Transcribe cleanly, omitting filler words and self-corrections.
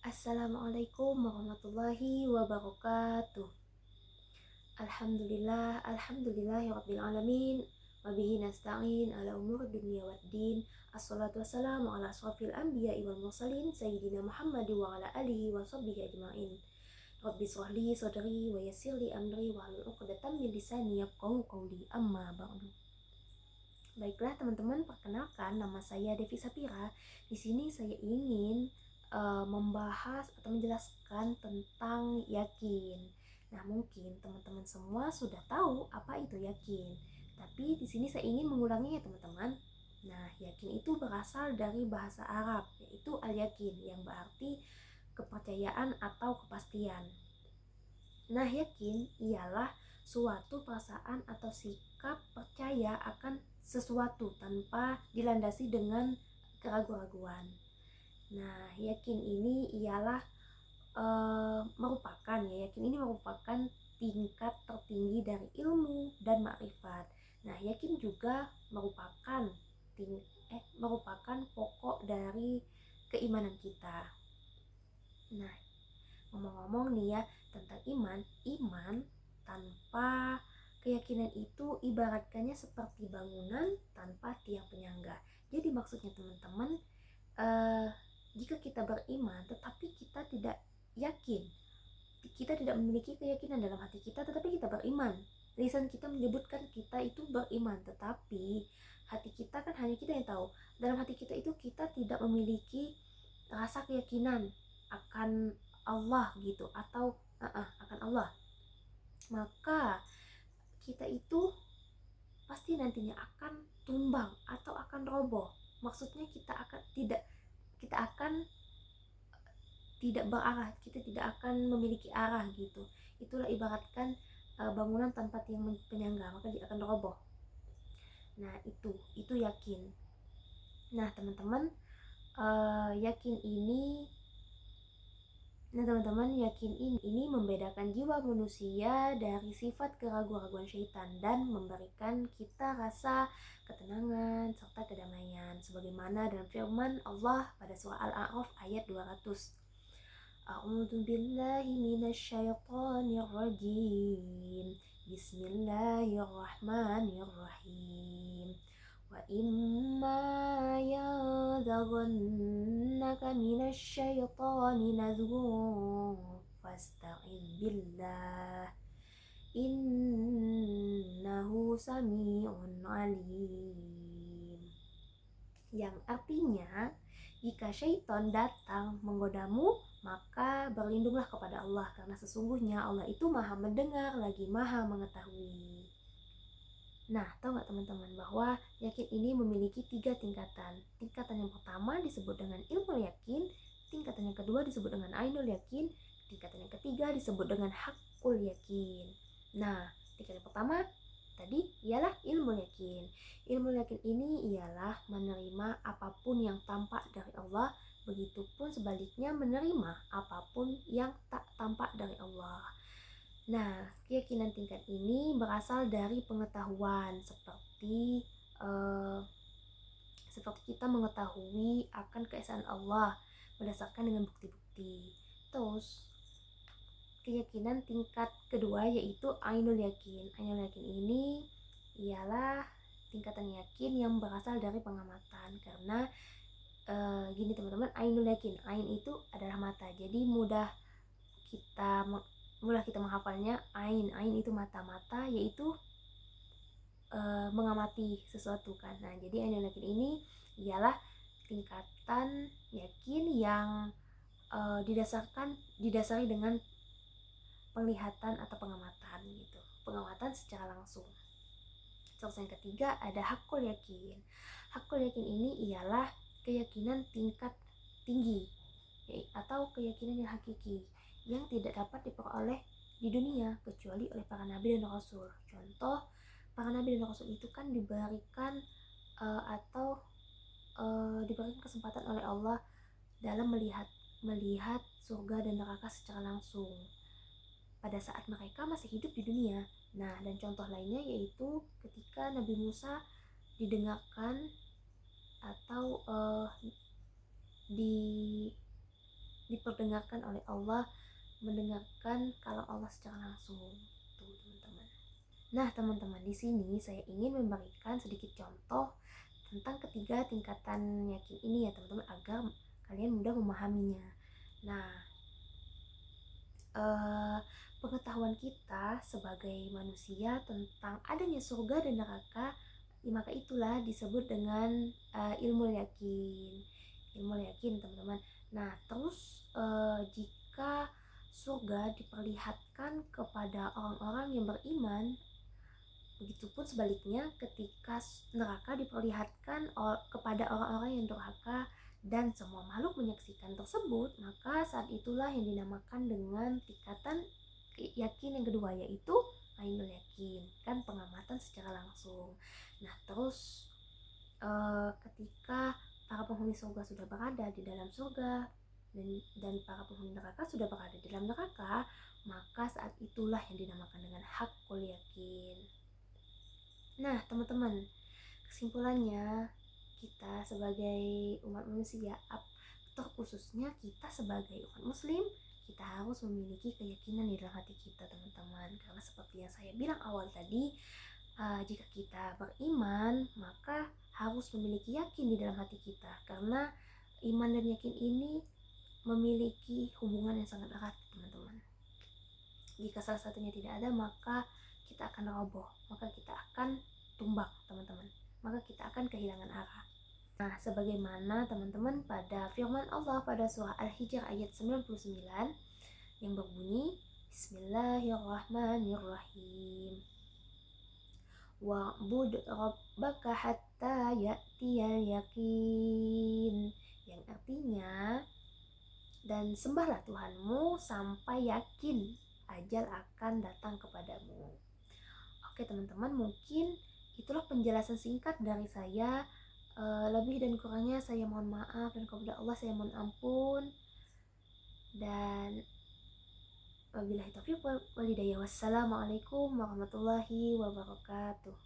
Assalamualaikum warahmatullahi wabarakatuh. Alhamdulillahirabbil alamin. Wabihi nasta'in ala umur dunya waddin. Assalatu wassalamu ala asrofil anbiya'i wal mursalin sayyidina Muhammad wa ala alihi wa sahbihi ajma'in. Rabbi shrahli sadri wa yassirli amri wa hlul 'uqdatam min lisani yafqahu qawli. Amma ba'du. Baiklah teman-teman, perkenalkan nama saya Devi Sapira. Di sini saya ingin membahas atau menjelaskan tentang yakin. Nah, mungkin teman-teman semua sudah tahu apa itu yakin. Tapi di sini saya ingin mengulanginya, teman-teman. Nah, yakin itu berasal dari bahasa Arab, yaitu al-yakin, yang berarti kepercayaan atau kepastian. Nah, yakin ialah suatu perasaan atau sikap percaya akan sesuatu tanpa dilandasi dengan keraguan-raguan. Nah, yakin ini ialah yakin ini merupakan tingkat tertinggi dari ilmu dan makrifat. Nah, yakin juga merupakan pokok dari keimanan kita. Nah, ngomong-ngomong nih ya tentang iman tanpa keyakinan itu ibaratkannya seperti bangunan tanpa tiang penyangga. Jadi maksudnya teman-teman, jika kita beriman tetapi kita tidak yakin, kita tidak memiliki keyakinan dalam hati kita tetapi kita beriman, lisan kita menyebutkan kita itu beriman, tetapi hati kita kan hanya kita yang tahu. Dalam hati kita itu kita tidak memiliki rasa keyakinan akan Allah gitu, atau akan Allah, maka kita itu pasti nantinya akan tumbang atau akan roboh. Maksudnya kita akan tidak berarah, kita tidak akan memiliki arah gitu. Itulah ibaratkan bangunan tanpa tiang penyangga, maka dia akan roboh. Nah, itu yakin. Nah, teman-teman, yakin ini membedakan jiwa manusia dari sifat keraguan-raguan syaitan dan memberikan kita rasa ketenangan serta kedamaian, sebagaimana dalam firman Allah pada surah Al-A'raf ayat 200. A'udzu billahi minasyaitonir rajim. Bismillahirrahmanirrahim. Wa imma yanzaghannaka minasyaitoni nazghun fasta'idz billah innahu sami'un alim. Yang artinya, jika syaitan datang menggodamu, maka berlindunglah kepada Allah, karena sesungguhnya Allah itu maha mendengar lagi maha mengetahui. Nah, tahu nggak teman-teman bahwa yakin ini memiliki 3 tingkatan. Tingkatan yang pertama disebut dengan ilmu yakin, tingkatan yang kedua disebut dengan ainul yakin, tingkatan yang ketiga disebut dengan hakul yakin. Nah, tingkatan yang pertama tadi ialah ilmu yakin. Ilmu yakin ini ialah menerima apapun yang tampak dari Allah, begitupun sebaliknya menerima apapun yang tak tampak dari Allah. Nah, keyakinan tingkat ini berasal dari pengetahuan, seperti kita mengetahui akan keesaan Allah berdasarkan dengan bukti-bukti. Terus, keyakinan tingkat kedua yaitu ainul yakin. Ainul yakin ini ialah tingkatan yakin yang berasal dari pengamatan, karena gini teman-teman, ainul yakin, ain itu adalah mata, jadi mudah kita menghafalnya. Ain itu mata yaitu mengamati sesuatu kan. Nah, jadi ainul yakin ini ialah tingkatan yakin yang didasari dengan penglihatan atau pengamatan gitu, pengamatan secara langsung. Terus yang ketiga ada hakul yakin. Hakul yakin ini ialah keyakinan tingkat tinggi atau keyakinan yang hakiki, yang tidak dapat diperoleh di dunia kecuali oleh para nabi dan rasul. Contoh, para nabi dan rasul itu kan diberikan diberikan kesempatan oleh Allah dalam melihat surga dan neraka secara langsung pada saat mereka masih hidup di dunia. Nah, dan contoh lainnya yaitu ketika Nabi Musa didengarkan atau diperdengarkan oleh Allah, mendengarkan kalam Allah secara langsung. Tuh, teman-teman. Nah, teman-teman, di sini saya ingin memberikan sedikit contoh tentang ketiga tingkatan yakin ini ya, teman-teman, agar kalian mudah memahaminya. Nah, pengetahuan kita sebagai manusia tentang adanya surga dan neraka, maka itulah disebut dengan ilmu yakin. Ilmu yakin, teman-teman. Nah, terus jika surga diperlihatkan kepada orang-orang yang beriman, begitupun sebaliknya ketika neraka diperlihatkan kepada orang-orang yang durhaka dan semua makhluk menyaksikan tersebut, maka saat itulah yang dinamakan dengan tingkatan yakin yang kedua, yaitu ainul yakin, kan pengamatan secara langsung. Nah, terus ketika para penghuni surga sudah berada di dalam surga dan para penghuni neraka sudah berada di dalam neraka, maka saat itulah yang dinamakan dengan hakul yakin. Nah, teman-teman, kesimpulannya, kita sebagai umat manusia, terkhususnya kita sebagai umat muslim, kita harus memiliki keyakinan di dalam hati kita, teman-teman. Karena seperti yang saya bilang awal tadi, jika kita beriman, maka harus memiliki yakin di dalam hati kita. Karena iman dan yakin ini memiliki hubungan yang sangat erat, teman-teman. Jika salah satunya tidak ada, maka kita akan roboh, maka kita akan tumbang, teman-teman, maka kita akan kehilangan arah. Nah, sebagaimana teman-teman pada firman Allah pada surah Al-Hijr ayat 99 yang berbunyi, Bismillahirrahmanirrahim, wa'bud rabbaka hatta ya'tiyal yakin, yang artinya, dan sembahlah Tuhanmu sampai yakin ajal akan datang kepadamu. Oke, teman-teman, mungkin itulah penjelasan singkat dari saya. Lebih dan kurangnya saya mohon maaf, dan kepada Allah saya mohon ampun. Dan wabillahi taufiq wal hidayah. Wassalamualaikum warahmatullahi wabarakatuh.